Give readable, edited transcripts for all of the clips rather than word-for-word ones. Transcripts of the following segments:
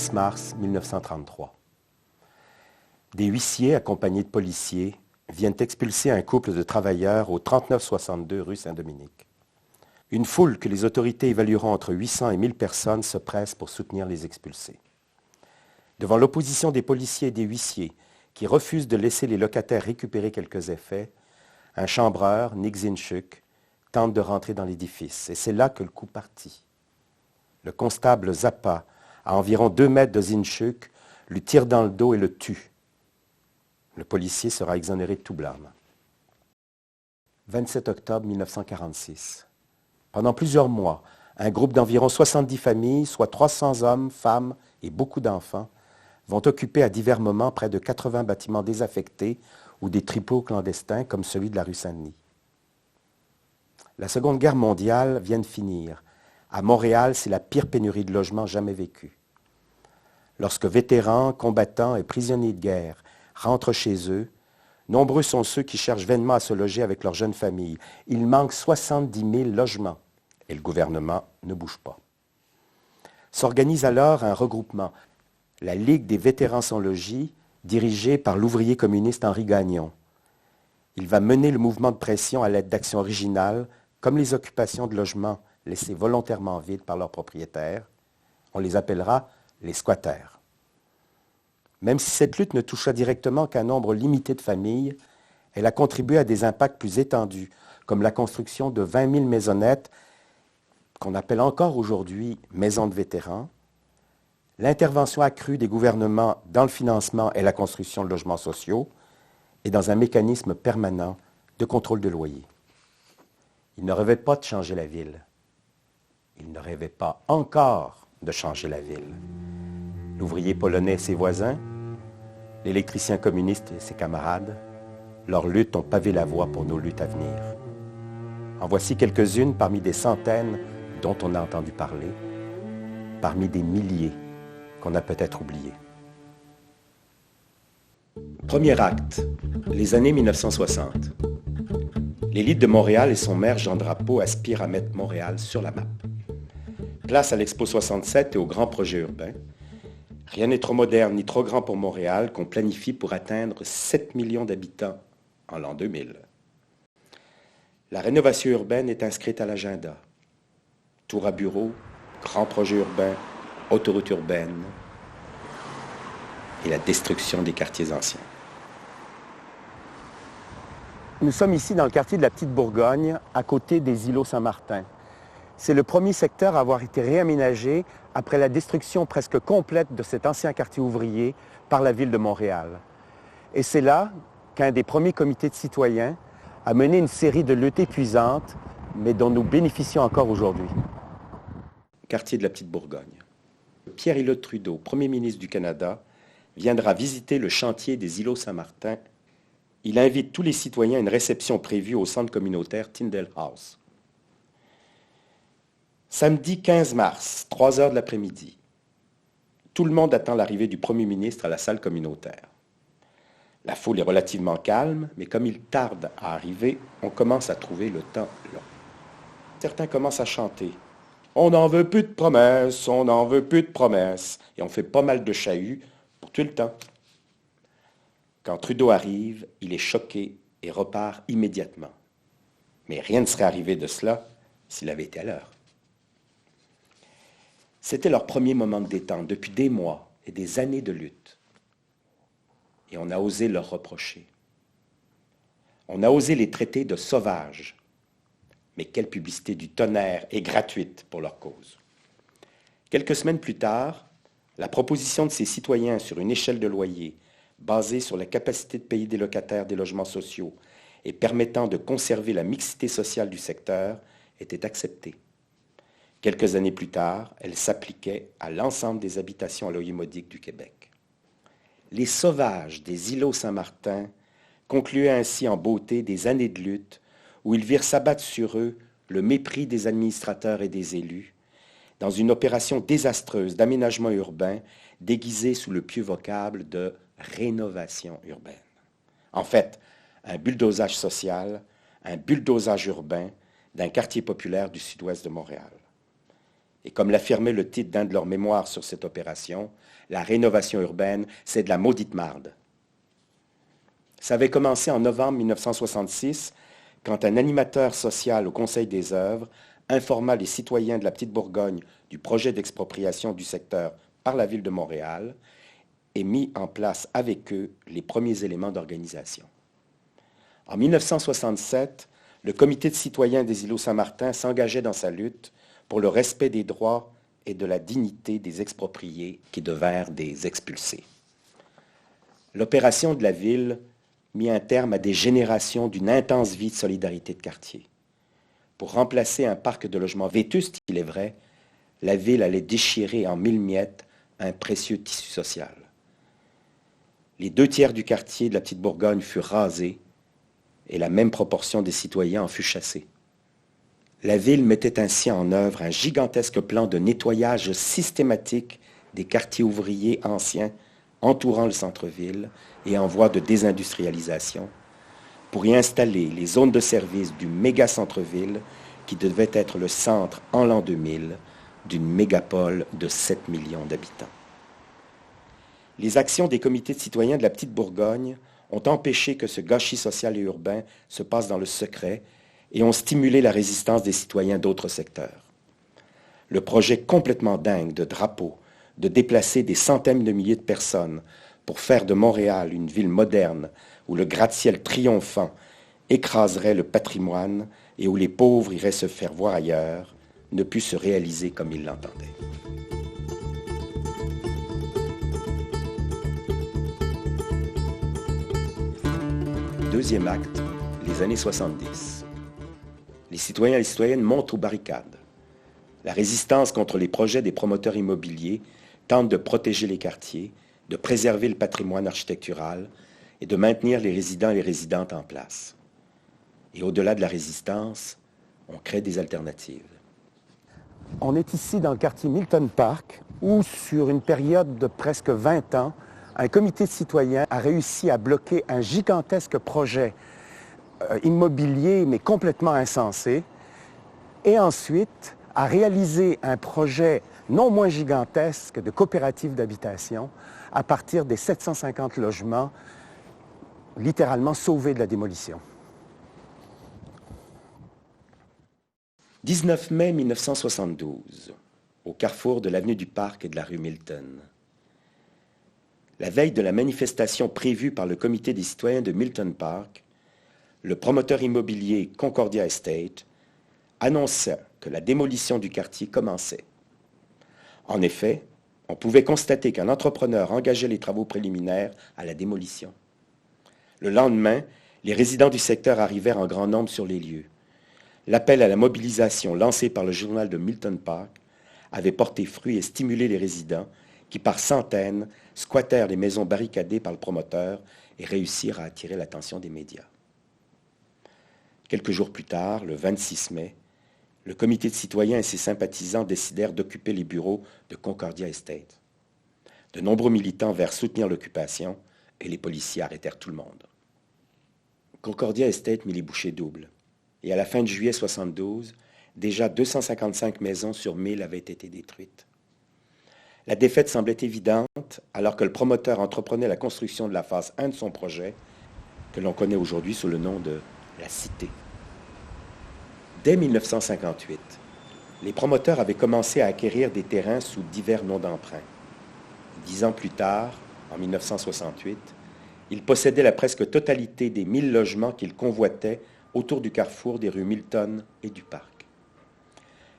10 mars 1933. Des huissiers accompagnés de policiers viennent expulser un couple de travailleurs au 3962 rue Saint-Dominique. Une foule que les autorités évalueront entre 800 et 1000 personnes se presse pour soutenir les expulsés. Devant l'opposition des policiers et des huissiers qui refusent de laisser les locataires récupérer quelques effets, un chambreur, Nick Zinchuk, tente de rentrer dans l'édifice. Et c'est là que le coup partit. Le constable Zappa, à environ 2 mètres de Zinchuk, lui tire dans le dos et le tue. Le policier sera exonéré de tout blâme. 27 octobre 1946. Pendant plusieurs mois, un groupe d'environ 70 familles, soit 300 hommes, femmes et beaucoup d'enfants, vont occuper à divers moments près de 80 bâtiments désaffectés ou des tripots clandestins comme celui de la rue Saint-Denis. La Seconde Guerre mondiale vient de finir. À Montréal, c'est la pire pénurie de logements jamais vécue. Lorsque vétérans, combattants et prisonniers de guerre rentrent chez eux, nombreux sont ceux qui cherchent vainement à se loger avec leurs jeunes familles. Il manque 70 000 logements et le gouvernement ne bouge pas. S'organise alors un regroupement, la Ligue des vétérans sans logis, dirigée par l'ouvrier communiste Henri Gagnon. Il va mener le mouvement de pression à l'aide d'actions originales, comme les occupations de logements laissés volontairement vides par leurs propriétaires. On les appellera les squatters. Même si cette lutte ne toucha directement qu'un nombre limité de familles, elle a contribué à des impacts plus étendus, comme la construction de 20 000 maisonnettes, qu'on appelle encore aujourd'hui maisons de vétérans, l'intervention accrue des gouvernements dans le financement et la construction de logements sociaux, et dans un mécanisme permanent de contrôle de loyer. Il ne rêvait pas de changer la ville. Il ne rêvait pas encore de changer la ville. L'ouvrier polonais et ses voisins, l'électricien communiste et ses camarades, leurs luttes ont pavé la voie pour nos luttes à venir. En voici quelques-unes parmi des centaines dont on a entendu parler, parmi des milliers qu'on a peut-être oubliés. Premier acte, les années 1960. L'élite de Montréal et son maire Jean Drapeau aspirent à mettre Montréal sur la map. Place à l'Expo 67 et aux grands projets urbains. Rien n'est trop moderne ni trop grand pour Montréal qu'on planifie pour atteindre 7 millions d'habitants en l'an 2000. La rénovation urbaine est inscrite à l'agenda. Tour à bureaux, grands projets urbains, autoroutes urbaines et la destruction des quartiers anciens. Nous sommes ici dans le quartier de la Petite Bourgogne, à côté des îlots Saint-Martin. C'est le premier secteur à avoir été réaménagé après la destruction presque complète de cet ancien quartier ouvrier par la ville de Montréal. Et c'est là qu'un des premiers comités de citoyens a mené une série de luttes épuisantes, mais dont nous bénéficions encore aujourd'hui. Quartier de la Petite Bourgogne. Pierre-Éliott Trudeau, Premier ministre du Canada, viendra visiter le chantier des îlots Saint-Martin. Il invite tous les citoyens à une réception prévue au centre communautaire Tyndale House. Samedi 15 mars, 3 heures de l'après-midi. Tout le monde attend l'arrivée du Premier ministre à la salle communautaire. La foule est relativement calme, mais comme il tarde à arriver, on commence à trouver le temps long. Certains commencent à chanter. « On n'en veut plus de promesses, on n'en veut plus de promesses ». Et on fait pas mal de chahuts pour tuer le temps. Quand Trudeau arrive, il est choqué et repart immédiatement. Mais rien ne serait arrivé de cela s'il avait été à l'heure. C'était leur premier moment de détente depuis des mois et des années de lutte. Et on a osé leur reprocher. On a osé les traiter de sauvages. Mais quelle publicité du tonnerre est gratuite pour leur cause. Quelques semaines plus tard, la proposition de ces citoyens sur une échelle de loyer basée sur la capacité de payer des locataires des logements sociaux et permettant de conserver la mixité sociale du secteur était acceptée. Quelques années plus tard, elle s'appliquait à l'ensemble des habitations à loyer modique du Québec. Les sauvages des îlots Saint-Martin concluaient ainsi en beauté des années de lutte où ils virent s'abattre sur eux le mépris des administrateurs et des élus, dans une opération désastreuse d'aménagement urbain déguisée sous le pieux vocable de rénovation urbaine. En fait, un bulldozage social, un bulldozage urbain d'un quartier populaire du sud-ouest de Montréal. Et comme l'affirmait le titre d'un de leurs mémoires sur cette opération, la rénovation urbaine, c'est de la maudite marde. Ça avait commencé en novembre 1966, quand un animateur social au Conseil des œuvres informa les citoyens de la Petite Bourgogne du projet d'expropriation du secteur par la ville de Montréal et mit en place avec eux les premiers éléments d'organisation. En 1967, le comité de citoyens des îlots Saint-Martin s'engageait dans sa lutte pour le respect des droits et de la dignité des expropriés qui devinrent des expulsés. L'opération de la ville mit un terme à des générations d'une intense vie de solidarité de quartier. Pour remplacer un parc de logements vétustes, il est vrai, la ville allait déchirer en mille miettes un précieux tissu social. Les 2/3 du quartier de la Petite Bourgogne furent rasés et la même proportion des citoyens en fut chassée. La ville mettait ainsi en œuvre un gigantesque plan de nettoyage systématique des quartiers ouvriers anciens entourant le centre-ville et en voie de désindustrialisation, pour y installer les zones de service du méga centre-ville qui devait être le centre en l'an 2000 d'une mégapole de 7 millions d'habitants. Les actions des comités de citoyens de la Petite Bourgogne ont empêché que ce gâchis social et urbain se passe dans le secret et ont stimulé la résistance des citoyens d'autres secteurs. Le projet complètement dingue de Drapeau de déplacer des centaines de milliers de personnes pour faire de Montréal une ville moderne où le gratte-ciel triomphant écraserait le patrimoine et où les pauvres iraient se faire voir ailleurs, ne put se réaliser comme ils l'entendaient. Deuxième acte, les années 70. Les citoyens et les citoyennes montent aux barricades. La résistance contre les projets des promoteurs immobiliers tente de protéger les quartiers, de préserver le patrimoine architectural et de maintenir les résidents et les résidentes en place. Et au-delà de la résistance, on crée des alternatives. On est ici dans le quartier Milton Park, où sur une période de presque 20 ans, un comité de citoyens a réussi à bloquer un gigantesque projet immobilier, mais complètement insensé, et ensuite a réalisé un projet non moins gigantesque de coopérative d'habitation à partir des 750 logements littéralement sauvés de la démolition. 19 mai 1972, au carrefour de l'avenue du Parc et de la rue Milton. La veille de la manifestation prévue par le comité des citoyens de Milton Park, le promoteur immobilier Concordia Estate annonça que la démolition du quartier commençait. En effet, on pouvait constater qu'un entrepreneur engageait les travaux préliminaires à la démolition. Le lendemain, les résidents du secteur arrivèrent en grand nombre sur les lieux. L'appel à la mobilisation lancé par le journal de Milton Park avait porté fruit et stimulé les résidents qui, par centaines, squattèrent les maisons barricadées par le promoteur et réussirent à attirer l'attention des médias. Quelques jours plus tard, le 26 mai, le comité de citoyens et ses sympathisants décidèrent d'occuper les bureaux de Concordia Estate. De nombreux militants vinrent soutenir l'occupation et les policiers arrêtèrent tout le monde. Concordia Estate mit les bouchées doubles. Et à la fin de juillet 1972, déjà 255 maisons sur 1000 avaient été détruites. La défaite semblait évidente alors que le promoteur entreprenait la construction de la phase 1 de son projet, que l'on connaît aujourd'hui sous le nom de la Cité. Dès 1958, les promoteurs avaient commencé à acquérir des terrains sous divers noms d'emprunt. 10 ans plus tard, en 1968, ils possédaient la presque totalité des 1000 logements qu'ils convoitaient autour du carrefour des rues Milton et du Parc.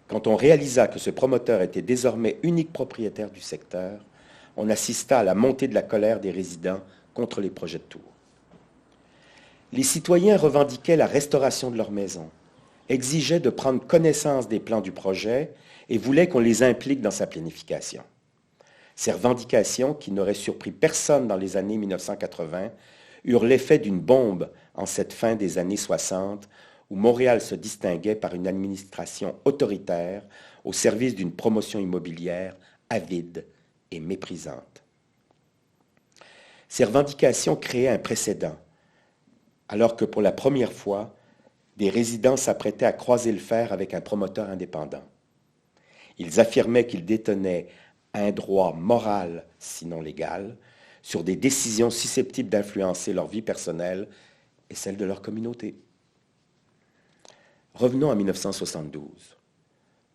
Quand on réalisa que ce promoteur était désormais unique propriétaire du secteur, on assista à la montée de la colère des résidents contre les projets de tour. Les citoyens revendiquaient la restauration de leurs maisons, exigeaient de prendre connaissance des plans du projet et voulaient qu'on les implique dans sa planification. Ces revendications, qui n'auraient surpris personne dans les années 1980, eurent l'effet d'une bombe en cette fin des années 60, où Montréal se distinguait par une administration autoritaire au service d'une promotion immobilière avide et méprisante. Ces revendications créaient un précédent, alors que pour la première fois, des résidents s'apprêtaient à croiser le fer avec un promoteur indépendant. Ils affirmaient qu'ils détenaient un droit moral, sinon légal, sur des décisions susceptibles d'influencer leur vie personnelle et celle de leur communauté. Revenons à 1972.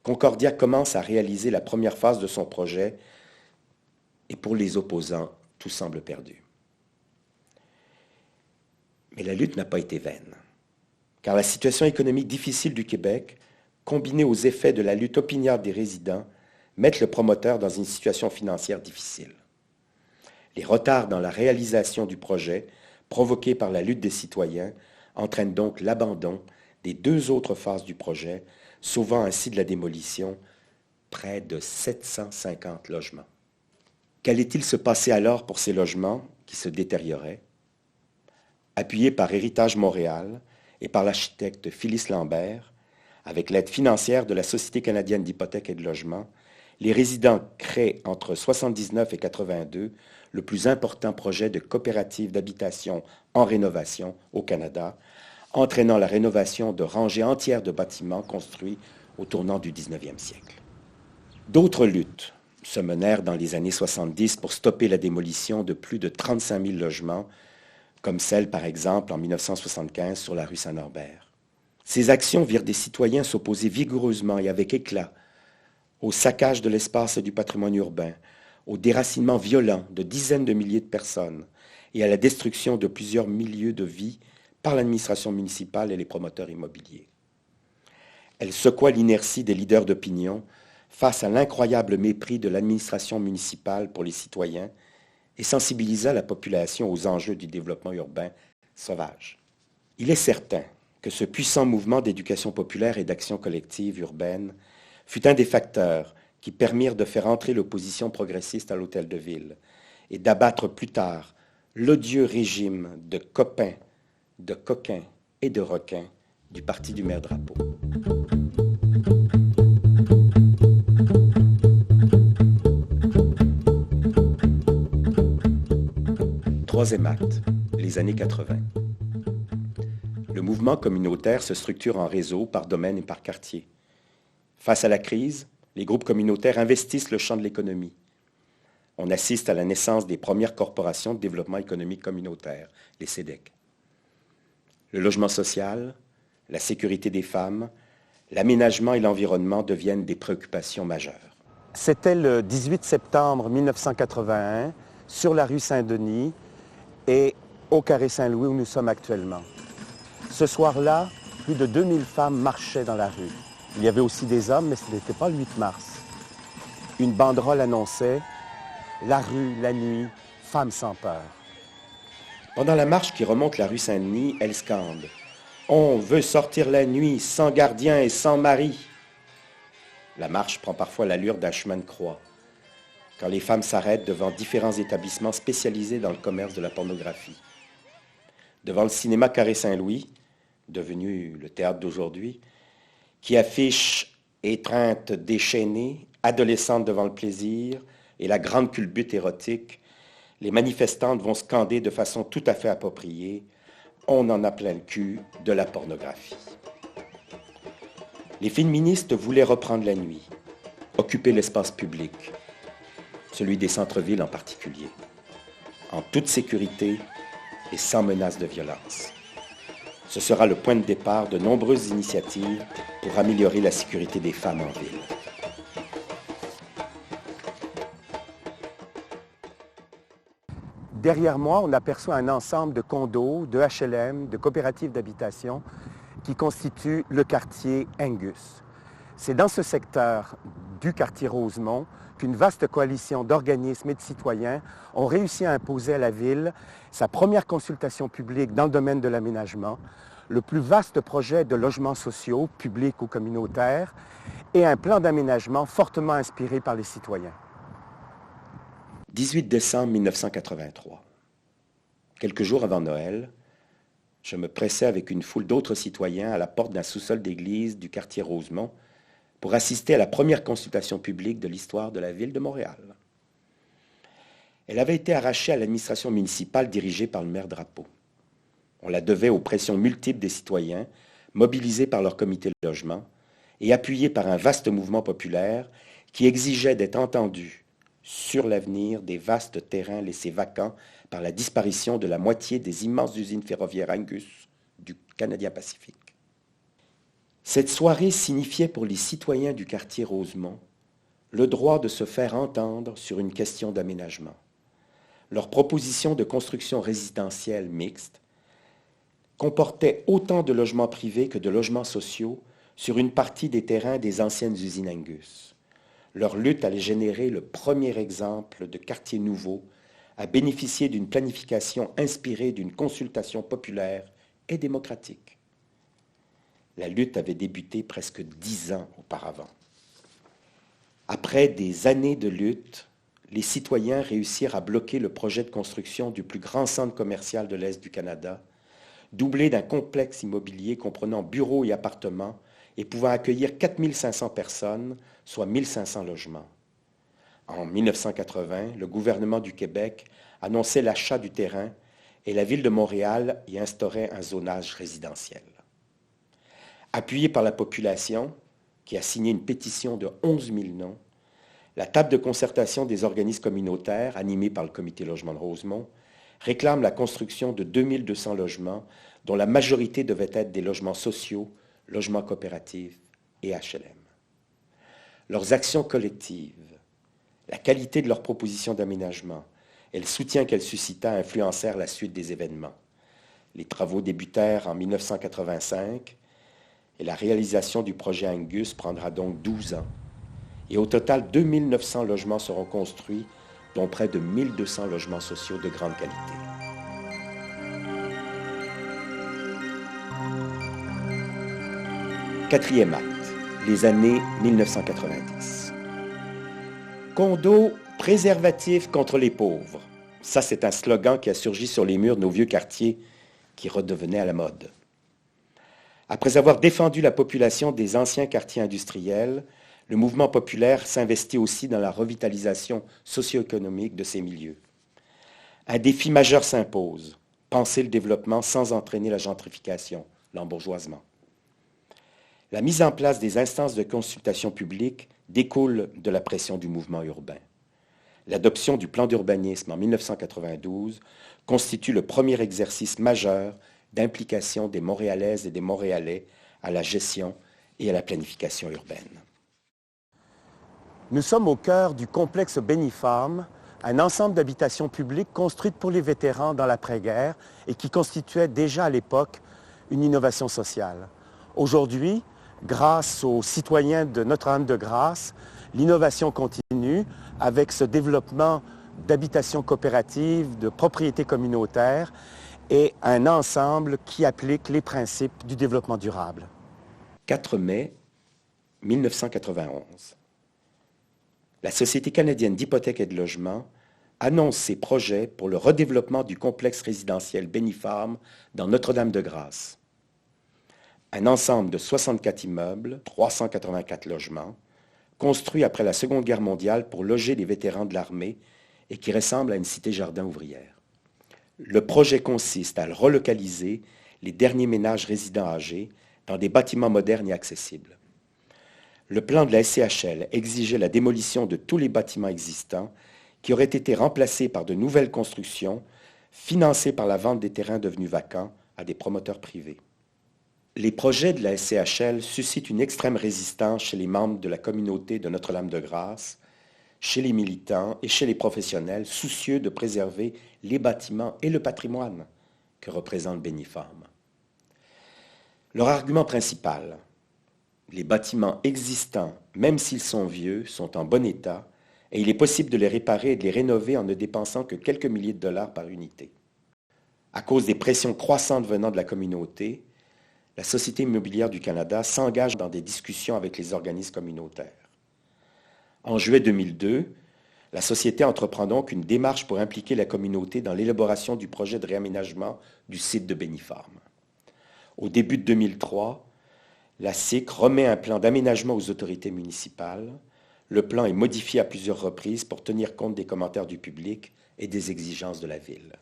Concordia commence à réaliser la première phase de son projet et pour les opposants, tout semble perdu. Mais la lutte n'a pas été vaine, car la situation économique difficile du Québec, combinée aux effets de la lutte opiniâtre des résidents, mettent le promoteur dans une situation financière difficile. Les retards dans la réalisation du projet, provoqués par la lutte des citoyens, entraînent donc l'abandon des 2 autres phases du projet, sauvant ainsi de la démolition près de 750 logements. Qu'allait-il se passer alors pour ces logements qui se détérioraient? Appuyés par Héritage Montréal et par l'architecte Phyllis Lambert, avec l'aide financière de la Société canadienne d'hypothèques et de logement, les résidents créent entre 1979 et 1982 le plus important projet de coopérative d'habitation en rénovation au Canada, entraînant la rénovation de rangées entières de bâtiments construits au tournant du 19e siècle. D'autres luttes se menèrent dans les années 70 pour stopper la démolition de plus de 35 000 logements, comme celle par exemple en 1975 sur la rue Saint-Norbert. Ces actions virent des citoyens s'opposer vigoureusement et avec éclat au saccage de l'espace et du patrimoine urbain, au déracinement violent de dizaines de milliers de personnes et à la destruction de plusieurs milieux de vie par l'administration municipale et les promoteurs immobiliers. Elle secoua l'inertie des leaders d'opinion face à l'incroyable mépris de l'administration municipale pour les citoyens et sensibilisa la population aux enjeux du développement urbain sauvage. Il est certain que ce puissant mouvement d'éducation populaire et d'action collective urbaine fut un des facteurs qui permirent de faire entrer l'opposition progressiste à l'Hôtel de Ville et d'abattre plus tard l'odieux régime de copains, de coquins et de requins du parti du maire Drapeau. Troisième acte, les années 80. Le mouvement communautaire se structure en réseau par domaine et par quartier. Face à la crise, les groupes communautaires investissent le champ de l'économie. On assiste à la naissance des premières corporations de développement économique communautaire, les CEDEC. Le logement social, la sécurité des femmes, l'aménagement et l'environnement deviennent des préoccupations majeures. C'était le 18 septembre 1981, sur la rue Saint-Denis et au Carré Saint-Louis où nous sommes actuellement. Ce soir-là, plus de 2000 femmes marchaient dans la rue. Il y avait aussi des hommes, mais ce n'était pas le 8 mars. Une banderole annonçait « La rue, la nuit, femmes sans peur ». Pendant la marche qui remonte la rue Saint-Denis, elle scande « On veut sortir la nuit, sans gardien et sans mari ». La marche prend parfois l'allure d'un chemin de croix, quand les femmes s'arrêtent devant différents établissements spécialisés dans le commerce de la pornographie. Devant le cinéma Carré Saint-Louis, devenu le théâtre d'aujourd'hui, qui affiche étreinte déchaînée, adolescente devant le plaisir et la grande culbute érotique, les manifestantes vont scander de façon tout à fait appropriée « On en a plein le cul de la pornographie ». Les féministes voulaient reprendre la nuit, occuper l'espace public, celui des centres-villes en particulier, en toute sécurité et sans menace de violence. Ce sera le point de départ de nombreuses initiatives pour améliorer la sécurité des femmes en ville. Derrière moi, on aperçoit un ensemble de condos, de HLM, de coopératives d'habitation qui constituent le quartier Angus. C'est dans ce secteur du quartier Rosemont qu'une vaste coalition d'organismes et de citoyens ont réussi à imposer à la ville sa première consultation publique dans le domaine de l'aménagement, le plus vaste projet de logements sociaux, publics ou communautaires, et un plan d'aménagement fortement inspiré par les citoyens. 18 décembre 1983. Quelques jours avant Noël, je me pressais avec une foule d'autres citoyens à la porte d'un sous-sol d'église du quartier Rosemont pour assister à la première consultation publique de l'histoire de la ville de Montréal. Elle avait été arrachée à l'administration municipale dirigée par le maire Drapeau. On la devait aux pressions multiples des citoyens, mobilisés par leur comité de logement et appuyés par un vaste mouvement populaire qui exigeait d'être entendu sur l'avenir des vastes terrains laissés vacants par la disparition de la moitié des immenses usines ferroviaires Angus du Canadien Pacifique. Cette soirée signifiait pour les citoyens du quartier Rosemont le droit de se faire entendre sur une question d'aménagement. Leur proposition de construction résidentielle mixte comportait autant de logements privés que de logements sociaux sur une partie des terrains des anciennes usines Angus. Leur lutte allait générer le premier exemple de quartier nouveau à bénéficier d'une planification inspirée d'une consultation populaire et démocratique. La lutte avait débuté presque 10 ans auparavant. Après des années de lutte, les citoyens réussirent à bloquer le projet de construction du plus grand centre commercial de l'Est du Canada, doublé d'un complexe immobilier comprenant bureaux et appartements et pouvant accueillir 4 500 personnes, soit 1 500 logements. En 1980, le gouvernement du Québec annonçait l'achat du terrain et la ville de Montréal y instaurait un zonage résidentiel. Appuyée par la population, qui a signé une pétition de 11 000 noms, la table de concertation des organismes communautaires, animée par le Comité Logement de Rosemont, réclame la construction de 2 200 logements, dont la majorité devait être des logements sociaux, logements coopératifs et HLM. Leurs actions collectives, la qualité de leurs propositions d'aménagement et le soutien qu'elles suscita influencèrent la suite des événements. Les travaux débutèrent en 1985 et la réalisation du projet Angus prendra donc 12 ans. Et au total, 2 900 logements seront construits, dont près de 1 200 logements sociaux de grande qualité. Quatrième acte, les années 1990. Condo, préservatif contre les pauvres. Ça, c'est un slogan qui a surgi sur les murs de nos vieux quartiers qui redevenaient à la mode. Après avoir défendu la population des anciens quartiers industriels, le mouvement populaire s'investit aussi dans la revitalisation socio-économique de ces milieux. Un défi majeur s'impose, penser le développement sans entraîner la gentrification, l'embourgeoisement. La mise en place des instances de consultation publique découle de la pression du mouvement urbain. L'adoption du plan d'urbanisme en 1992 constitue le premier exercice majeur d'implication des Montréalaises et des Montréalais à la gestion et à la planification urbaine. Nous sommes au cœur du complexe Bénifarm, un ensemble d'habitations publiques construites pour les vétérans dans l'après-guerre et qui constituait déjà à l'époque une innovation sociale. Aujourd'hui, grâce aux citoyens de Notre-Dame-de-Grâce, l'innovation continue avec ce développement d'habitations coopératives, de propriétés communautaires et un ensemble qui applique les principes du développement durable. 4 mai 1991. La Société canadienne d'hypothèques et de logement annonce ses projets pour le redéveloppement du complexe résidentiel Bénifarm dans Notre-Dame-de-Grâce. Un ensemble de 64 immeubles, 384 logements, construits après la Seconde Guerre mondiale pour loger les vétérans de l'armée et qui ressemble à une cité-jardin ouvrière. Le projet consiste à relocaliser les derniers ménages résidents âgés dans des bâtiments modernes et accessibles. Le plan de la SCHL exigeait la démolition de tous les bâtiments existants qui auraient été remplacés par de nouvelles constructions financées par la vente des terrains devenus vacants à des promoteurs privés. Les projets de la SCHL suscitent une extrême résistance chez les membres de la communauté de Notre-Dame-de-Grâce, chez les militants et chez les professionnels soucieux de préserver les bâtiments et le patrimoine que représente Bénifarm. Leur argument principal, les bâtiments existants, même s'ils sont vieux, sont en bon état et il est possible de les réparer et de les rénover en ne dépensant que quelques milliers de dollars par unité. À cause des pressions croissantes venant de la communauté, la Société immobilière du Canada s'engage dans des discussions avec les organismes communautaires. En juillet 2002, la Société entreprend donc une démarche pour impliquer la communauté dans l'élaboration du projet de réaménagement du site de Bénifarm. Au début de 2003, la SIC remet un plan d'aménagement aux autorités municipales. Le plan est modifié à plusieurs reprises pour tenir compte des commentaires du public et des exigences de la ville.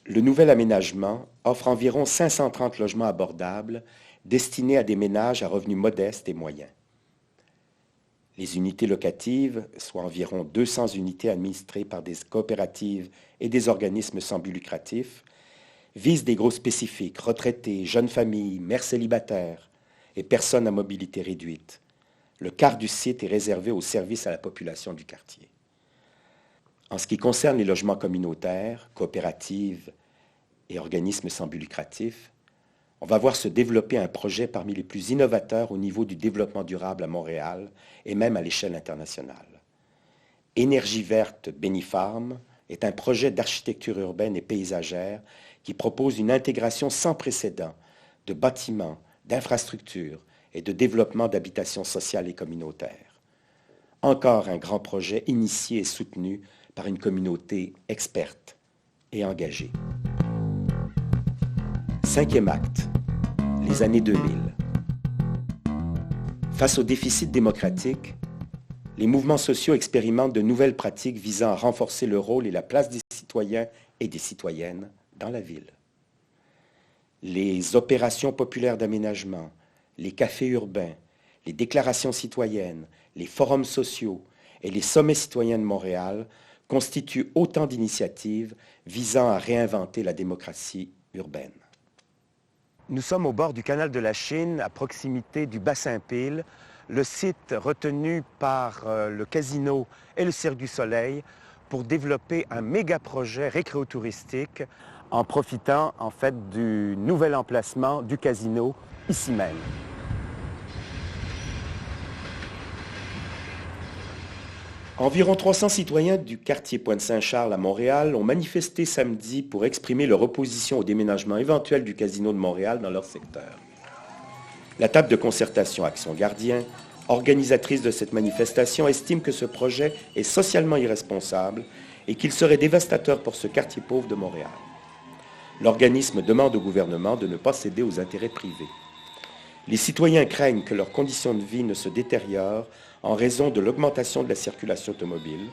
Le nouvel aménagement offre environ 530 logements abordables destinés à des ménages à revenus modestes et moyens. Les unités locatives, soit environ 200 unités administrées par des coopératives et des organismes sans but lucratif, visent des groupes spécifiques, retraités, jeunes familles, mères célibataires et personnes à mobilité réduite. Le quart du site est réservé aux services à la population du quartier. En ce qui concerne les logements communautaires, coopératives et organismes sans but lucratif, on va voir se développer un projet parmi les plus innovateurs au niveau du développement durable à Montréal et même à l'échelle internationale. Énergie verte Bénifarm est un projet d'architecture urbaine et paysagère qui propose une intégration sans précédent de bâtiments, d'infrastructures et de développement d'habitations sociales et communautaires. Encore un grand projet initié et soutenu par une communauté experte et engagée. 5e acte, les années 2000. Face au déficit démocratique, les mouvements sociaux expérimentent de nouvelles pratiques visant à renforcer le rôle et la place des citoyens et des citoyennes dans la ville. Les opérations populaires d'aménagement, les cafés urbains, les déclarations citoyennes, les forums sociaux et les sommets citoyens de Montréal constituent autant d'initiatives visant à réinventer la démocratie urbaine. Nous sommes au bord du canal de la Chine, à proximité du bassin Peel, le site retenu par le casino et le Cirque du Soleil pour développer un méga projet récréotouristique en profitant en fait du nouvel emplacement du casino ici même. Environ 300 citoyens du quartier Pointe-Saint-Charles à Montréal ont manifesté samedi pour exprimer leur opposition au déménagement éventuel du casino de Montréal dans leur secteur. La table de concertation Action Gardien, organisatrice de cette manifestation, estime que ce projet est socialement irresponsable et qu'il serait dévastateur pour ce quartier pauvre de Montréal. L'organisme demande au gouvernement de ne pas céder aux intérêts privés. Les citoyens craignent que leurs conditions de vie ne se détériorent en raison de l'augmentation de la circulation automobile,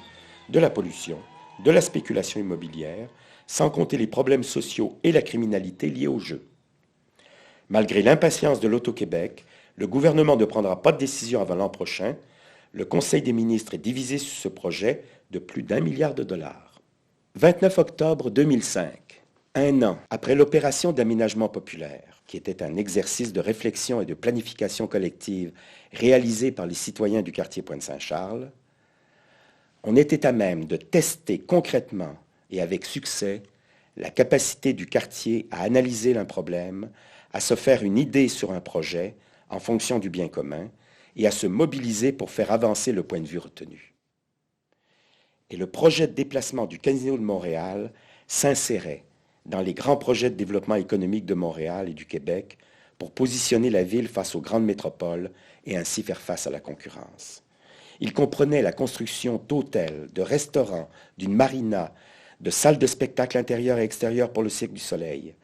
de la pollution, de la spéculation immobilière, sans compter les problèmes sociaux et la criminalité liés au jeu. Malgré l'impatience de l'Auto-Québec, le gouvernement ne prendra pas de décision avant l'an prochain. Le Conseil des ministres est divisé sur ce projet de plus d'1 milliard de dollars. 29 octobre 2005, un an après l'opération d'aménagement populaire, qui était un exercice de réflexion et de planification collective réalisé par les citoyens du quartier Pointe-Saint-Charles, on était à même de tester concrètement et avec succès la capacité du quartier à analyser un problème, à se faire une idée sur un projet en fonction du bien commun et à se mobiliser pour faire avancer le point de vue retenu. Et le projet de déplacement du casino de Montréal s'insérait dans les grands projets de développement économique de Montréal et du Québec pour positionner la ville face aux grandes métropoles et ainsi faire face à la concurrence. Il comprenait la construction d'hôtels, de restaurants, d'une marina, de salles de spectacle intérieures et extérieures pour le Cirque du Soleil,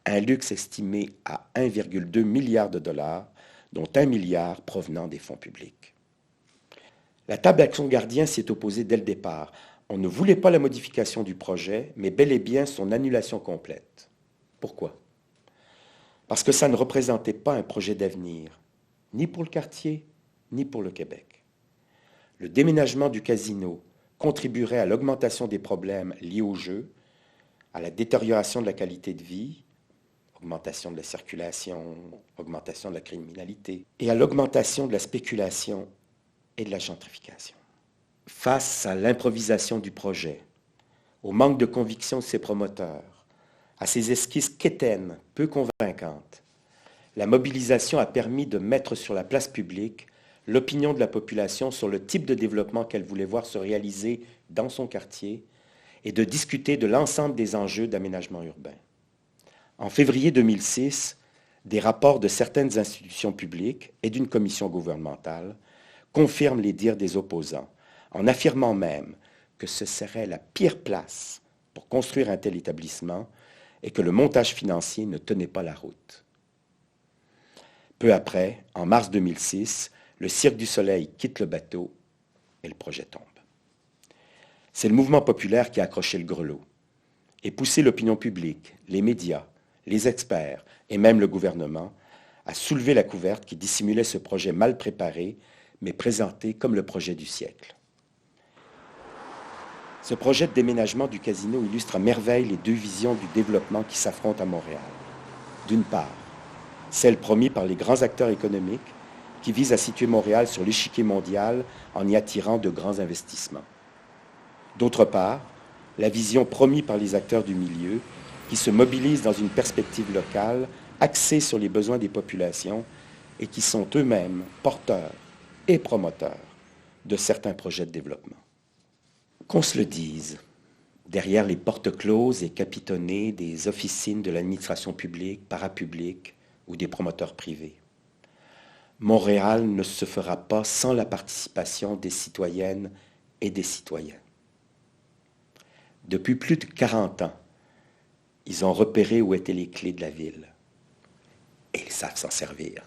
un luxe estimé à 1,2 milliard de dollars, dont 1 milliard provenant des fonds publics. La table d'Action Gardien s'y est opposée dès le départ. On ne voulait pas la modification du projet, mais bel et bien son annulation complète. Pourquoi? Parce que ça ne représentait pas un projet d'avenir, ni pour le quartier, ni pour le Québec. Le déménagement du casino contribuerait à l'augmentation des problèmes liés au jeu, à la détérioration de la qualité de vie, augmentation de la circulation, augmentation de la criminalité, et à l'augmentation de la spéculation et de la gentrification. Face à l'improvisation du projet, au manque de conviction de ses promoteurs, à ses esquisses quétaines, peu convaincantes, la mobilisation a permis de mettre sur la place publique l'opinion de la population sur le type de développement qu'elle voulait voir se réaliser dans son quartier et de discuter de l'ensemble des enjeux d'aménagement urbain. En février 2006, des rapports de certaines institutions publiques et d'une commission gouvernementale confirment les dires des opposants, en affirmant même que ce serait la pire place pour construire un tel établissement et que le montage financier ne tenait pas la route. Peu après, en mars 2006, le Cirque du Soleil quitte le bateau et le projet tombe. C'est le mouvement populaire qui a accroché le grelot et poussé l'opinion publique, les médias, les experts et même le gouvernement à soulever la couverte qui dissimulait ce projet mal préparé mais présenté comme le projet du siècle. Ce projet de déménagement du casino illustre à merveille les deux visions du développement qui s'affrontent à Montréal. D'une part, celle promise par les grands acteurs économiques qui vise à situer Montréal sur l'échiquier mondial en y attirant de grands investissements. D'autre part, la vision promise par les acteurs du milieu qui se mobilisent dans une perspective locale axée sur les besoins des populations et qui sont eux-mêmes porteurs et promoteurs de certains projets de développement. Qu'on se le dise, derrière les portes closes et capitonnées des officines de l'administration publique, parapublique ou des promoteurs privés, Montréal ne se fera pas sans la participation des citoyennes et des citoyens. Depuis plus de 40 ans, ils ont repéré où étaient les clés de la ville et ils savent s'en servir.